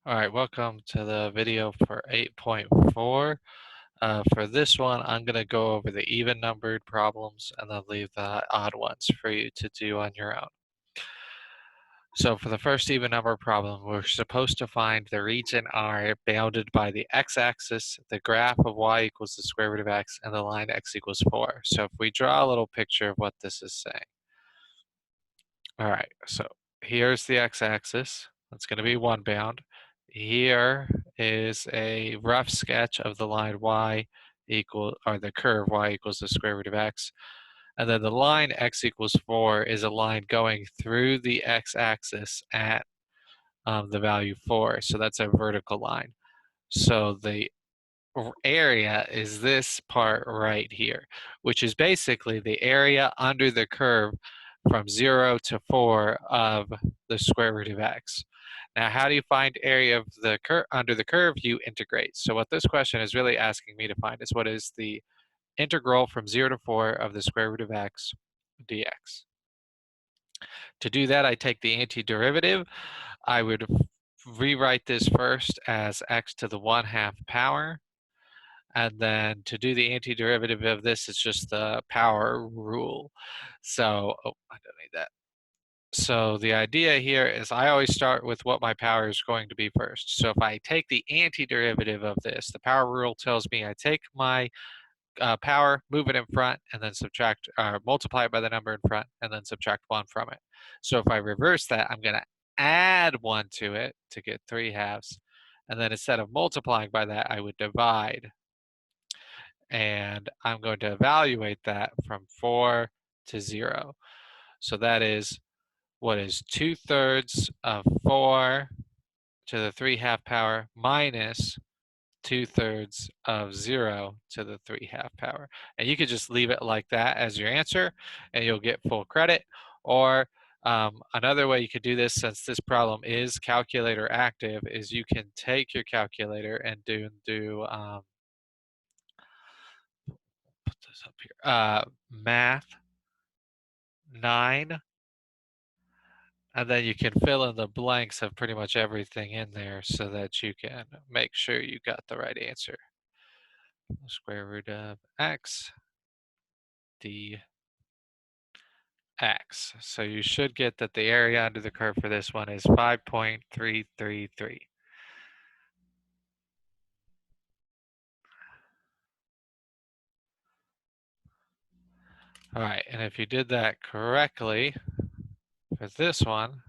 All right, welcome to the video for 8.4. For this one, I'm going to go over the even numbered problems and then leave the odd ones for you to do on your own. So for the first even number problem, we're supposed to find the region R bounded by the x-axis, the graph of y equals the square root of x, and the line x equals 4. So if we draw a little picture of what this is saying. All right, so here's the x-axis. That's going to be one bound. Here is a rough sketch of the line y or the curve y equals the square root of x. And then the line x equals 4 is a line going through the x-axis at the value 4. So that's a vertical line. So the area is this part right here, which is basically the area under the curve from 0 to 4 of the square root of x. Now, how do you find area of the under the curve? You integrate. So what this question is really asking me to find is what is the integral from 0 to 4 of the square root of x dx. To do that, I take the antiderivative. I would rewrite this first as x to the 1/2 power. And then to do the antiderivative of this, it's just the power rule. So, I don't need that. So the idea here is I always start with what my power is going to be first. So if I take the antiderivative of this, the power rule tells me I take my power, move it in front, and then subtract, multiply it by the number in front, and then subtract 1 from it. So if I reverse that, I'm going to add 1 to it to get 3/2. And then instead of multiplying by that, I would divide. And I'm going to evaluate that from 4 to 0. So that is what is 2/3 of 4 to the 3/2 power minus 2/3 of 0 to the 3/2 power. And you could just leave it like that as your answer and you'll get full credit. Or another way you could do this, since this problem is calculator active, is you can take your calculator and do put this up here, math 9, and then you can fill in the blanks of pretty much everything in there so that you can make sure you got the right answer. Square root of x dx. So you should get that the area under the curve for this one is 5.333. All right, and if you did that correctly for this one,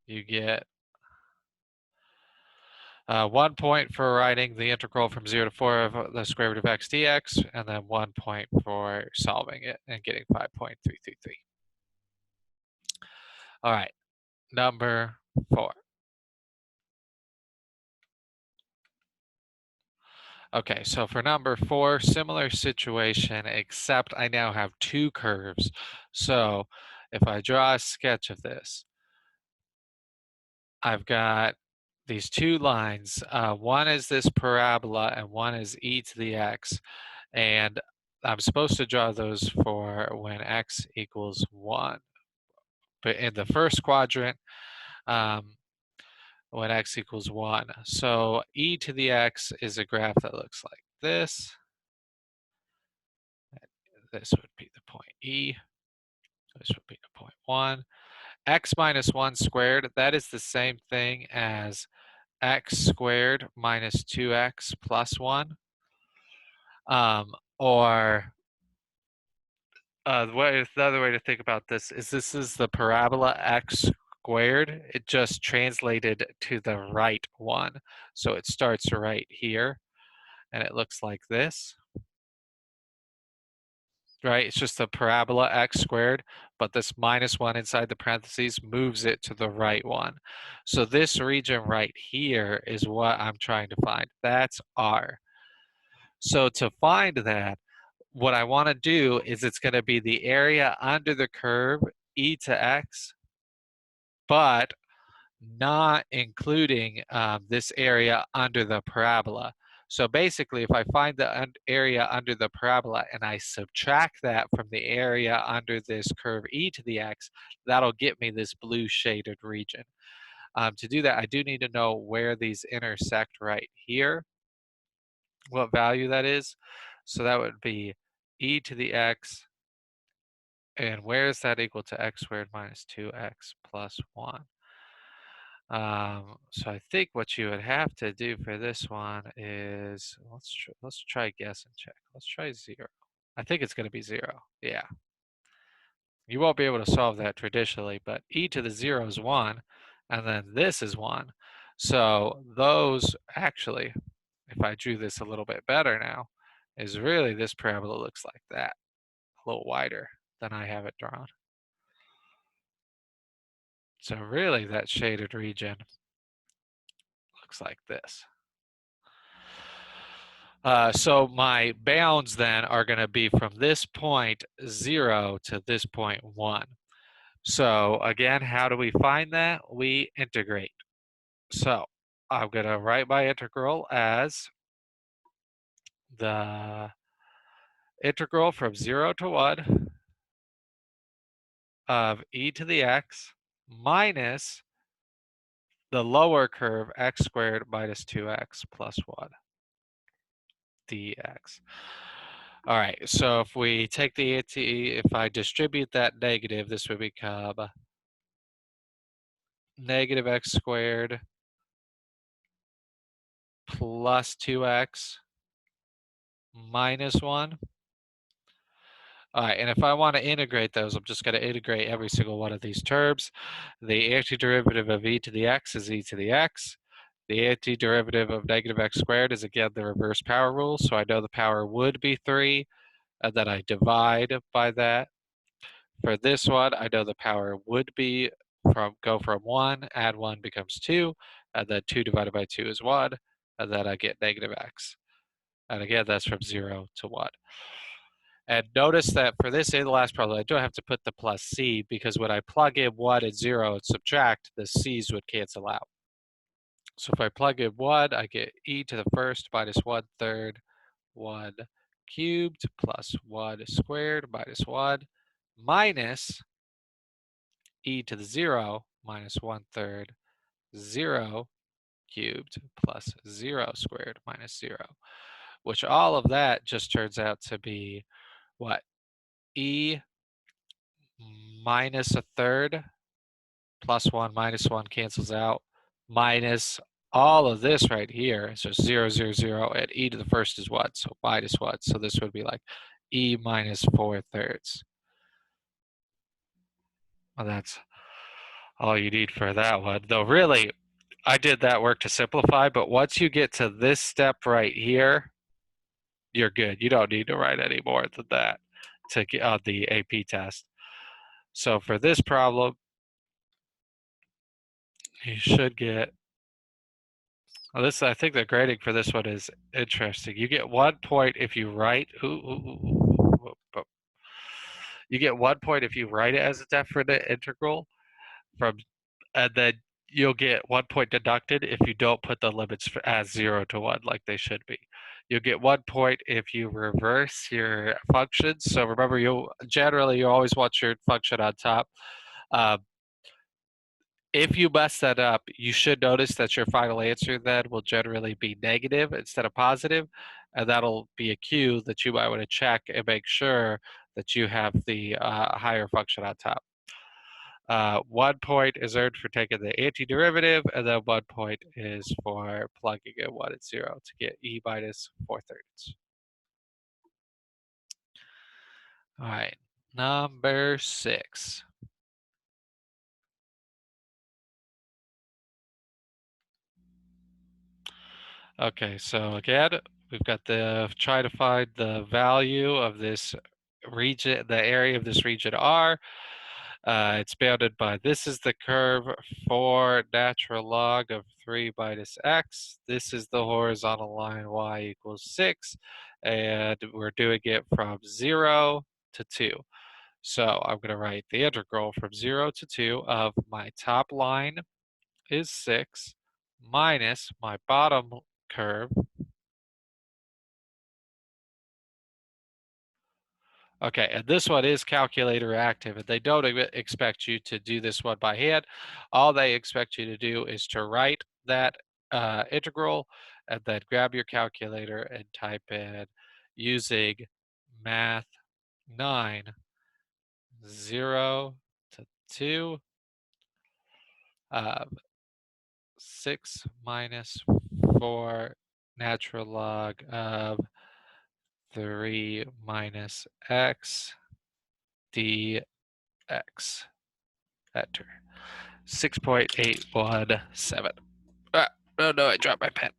you get 1 point for writing the integral from 0 to 4 of the square root of x dx, and then 1 point for solving it and getting 5.333. All right, number 4. Okay, so for number 4, similar situation, except I now have 2 curves. So if I draw a sketch of this, I've got these 2 lines. One is this parabola and one is e to the x. And I'm supposed to draw those for when x equals 1. But in the first quadrant, when x equals 1. So e to the x is a graph that looks like this. This would be the point E. This would be the point 1. X minus 1 squared, that is the same thing as x squared minus 2x plus 1. Or the other way to think about this is the parabola x squared. It just translated to the right one. So it starts right here, and it looks like this. Right? It's just a parabola x squared, but this minus 1 inside the parentheses moves it to the right one. So this region right here is what I'm trying to find. That's R. So to find that, what I want to do is it's going to be the area under the curve e to x, but not including this area under the parabola. So basically, if I find the area under the parabola and I subtract that from the area under this curve e to the x, that'll get me this blue shaded region. To do that, I do need to know where these intersect right here, what value that is. So that would be e to the x, and where is that equal to x squared minus 2x plus 1? So I think what you would have to do for this one is, let's try guess and check. Let's try 0. I think it's going to be 0. Yeah. You won't be able to solve that traditionally, but e to the 0 is 1, and then this is 1. So those actually, if I drew this a little bit better now, is really this parabola looks like that, a little wider than I have it drawn. So really that shaded region looks like this. So my bounds then are going to be from this point 0 to this point 1. So again, how do we find that? We integrate. So I'm going to write my integral as the integral from 0 to 1 of e to the x minus the lower curve x squared minus 2x plus 1 dx. All right, so if we take the if I distribute that negative, this would become negative x squared plus 2x minus 1. All right, and if I want to integrate those, I'm just going to integrate every single one of these terms. The antiderivative of e to the x is e to the x. The antiderivative of negative x squared is, again, the reverse power rule, so I know the power would be 3, and then I divide by that. For this one, I know the power would be go from 1, add 1 becomes 2, and then 2 divided by 2 is 1, and then I get negative x. And again, that's from 0 to 1. And notice that for this and the last problem, I don't have to put the plus c, because when I plug in 1 and 0 and subtract, the c's would cancel out. So if I plug in 1, I get e to the first minus 1/3, 1 cubed plus 1 squared minus 1 minus e to the 0 minus 1/3, 0 cubed plus 0 squared minus 0, which all of that just turns out to be what? E minus 1/3 plus 1 minus 1 cancels out, minus all of this right here. It's just 0, 0, 0, and e to the first is what? So minus what? So this would be like e minus 4/3. Well, that's all you need for that one. Though really, I did that work to simplify, but once you get to this step right here, you're good. You don't need to write any more than that to get on the AP test. So for this problem, you should get, well, this, I think the grading for this one is interesting. You get 1 point if you write, you get 1 point if you write it as a definite integral from, and then you'll get 1 point deducted if you don't put the limits as 0 to 1 like they should be. You'll get 1 point if you reverse your functions. So remember, you always want your function on top. If you mess that up, you should notice that your final answer then will generally be negative instead of positive, and that'll be a cue that you might want to check and make sure that you have the higher function on top. 1 point is earned for taking the antiderivative, and then 1 point is for plugging in 1 and 0 to get e minus 4/3. All right, number 6. Okay, so again, we've got try to find the value of this region, the area of this region R. It's bounded by, this is the curve for natural log of 3 minus x. This is the horizontal line y equals 6. And we're doing it from 0 to 2. So I'm going to write the integral from 0 to 2 of my top line is 6 minus my bottom curve Okay, and this one is calculator active, and they don't expect you to do this one by hand. All they expect you to do is to write that integral and then grab your calculator and type in using math 9, 0 to 2, 6 minus 4 natural log of 3 minus x dx. Enter. 6.817. Oh no, I dropped my pen.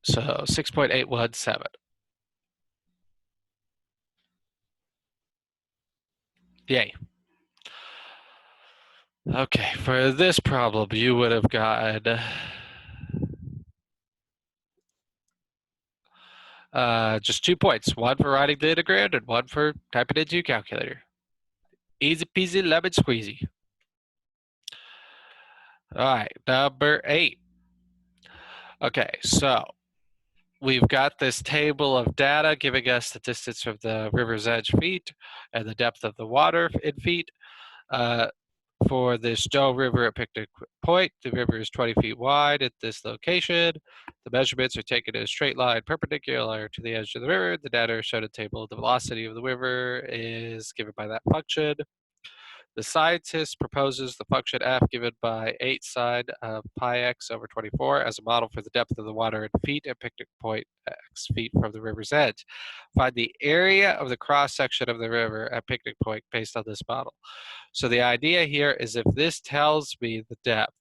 So 6.817. Yay. Okay, for this problem, you would have gotten just 2 points. One for writing the integral and one for typing into your calculator. Easy peasy, lemon squeezy. All right, number 8. Okay, so we've got this table of data giving us the distance from the river's edge feet and the depth of the water in feet. For this Doe River at Picnic Point, the river is 20 feet wide at this location. The measurements are taken in a straight line perpendicular to the edge of the river. The data are shown in a table. The velocity of the river is given by that function. The scientist proposes the function f given by 8 sine of pi x over 24 as a model for the depth of the water in feet at Picnic Point x feet from the river's edge. Find the area of the cross section of the river at Picnic Point based on this model. So the idea here is if this tells me the depth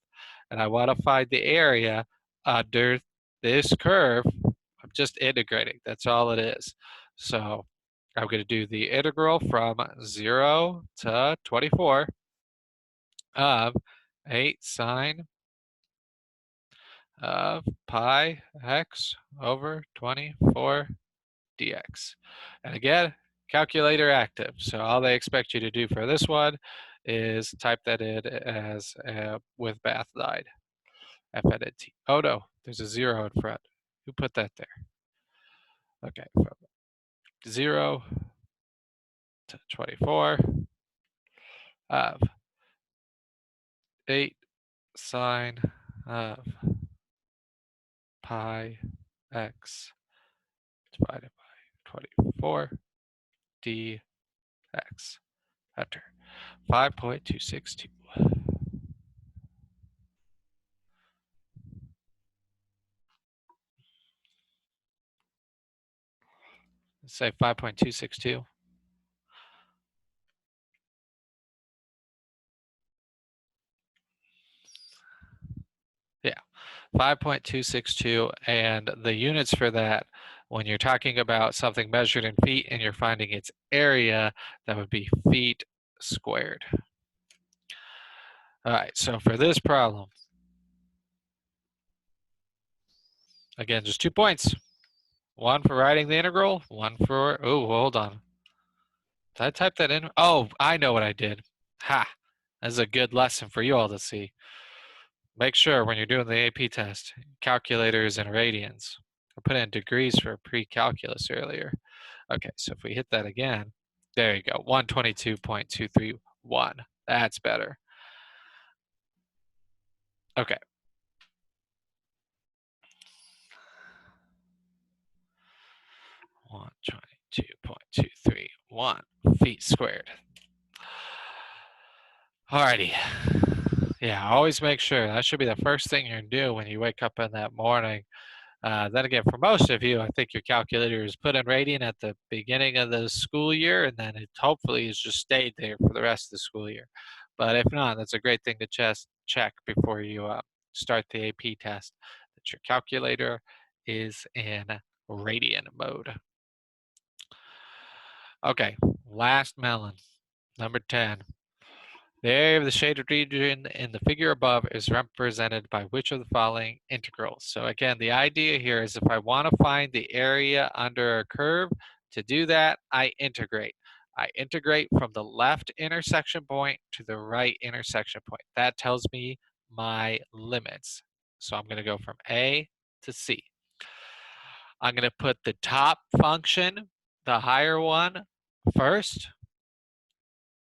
and I want to find the area under this curve, I'm just integrating. That's all it is. So I'm going to do the integral from 0 to 24 of 8 sine of pi x over 24 dx. And again, calculator active. So all they expect you to do for this one is type that in as with math 9, FNT. Oh no, there's a 0 in front. Who put that there? Okay, from 0 to 24 of 8 sine of pi x divided by 24 dx. Enter. 5.262. Let's say 5.262. Yeah, 5.262. And the units for that, when you're talking about something measured in feet and you're finding its area, that would be feet squared. All right, so for this problem, again, just 2 points. One for writing the integral, one for, oh, hold on. Did I type that in? Oh, I know what I did. Ha, that's a good lesson for you all to see. Make sure when you're doing the AP test, calculators and radians. I put in degrees for pre-calculus earlier. Okay, so if we hit that again, there you go, 122.231. That's better. Okay. One 22.231 feet squared. Alrighty. Yeah, always make sure that should be the first thing you do when you wake up in that morning. Then again, for most of you, I think your calculator is put in radian at the beginning of the school year, and then it hopefully has just stayed there for the rest of the school year. But if not, that's a great thing to check before you start the AP test, that your calculator is in radian mode. Okay, last melon, number 10. The area of the shaded region in the figure above is represented by which of the following integrals? So again, the idea here is if I want to find the area under a curve, to do that, I integrate. I integrate from the left intersection point to the right intersection point. That tells me my limits. So I'm going to go from A to C. I'm going to put the top function, the higher one, first,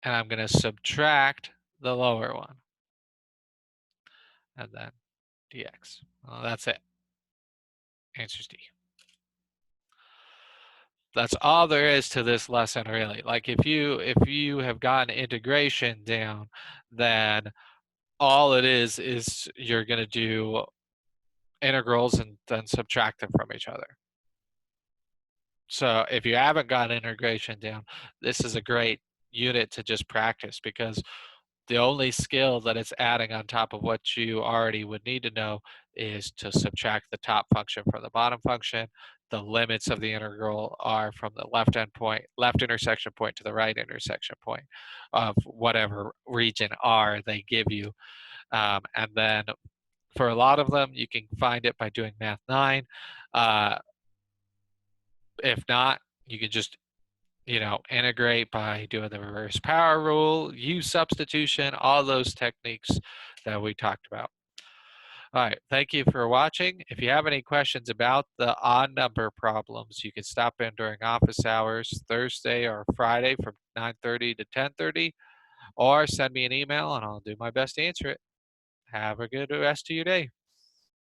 and I'm going to subtract the lower one, and then dx. Well, that's it. Answer's D. That's all there is to this lesson, really. Like if you have gotten integration down, then all it is you're going to do integrals and then subtract them from each other. So if you haven't got integration down, this is a great unit to just practice, because the only skill that it's adding on top of what you already would need to know is to subtract the top function from the bottom function. The limits of the integral are from the left intersection point to the right intersection point of whatever region R they give you. And then for a lot of them, you can find it by doing Math 9. If not, you can just integrate by doing the reverse power rule, use substitution, all those techniques that we talked about. All right, thank you for watching. If you have any questions about the odd number problems, you can stop in during office hours Thursday or Friday from 9:30 to 10:30, or send me an email and I'll do my best to answer it. Have a good rest of your day.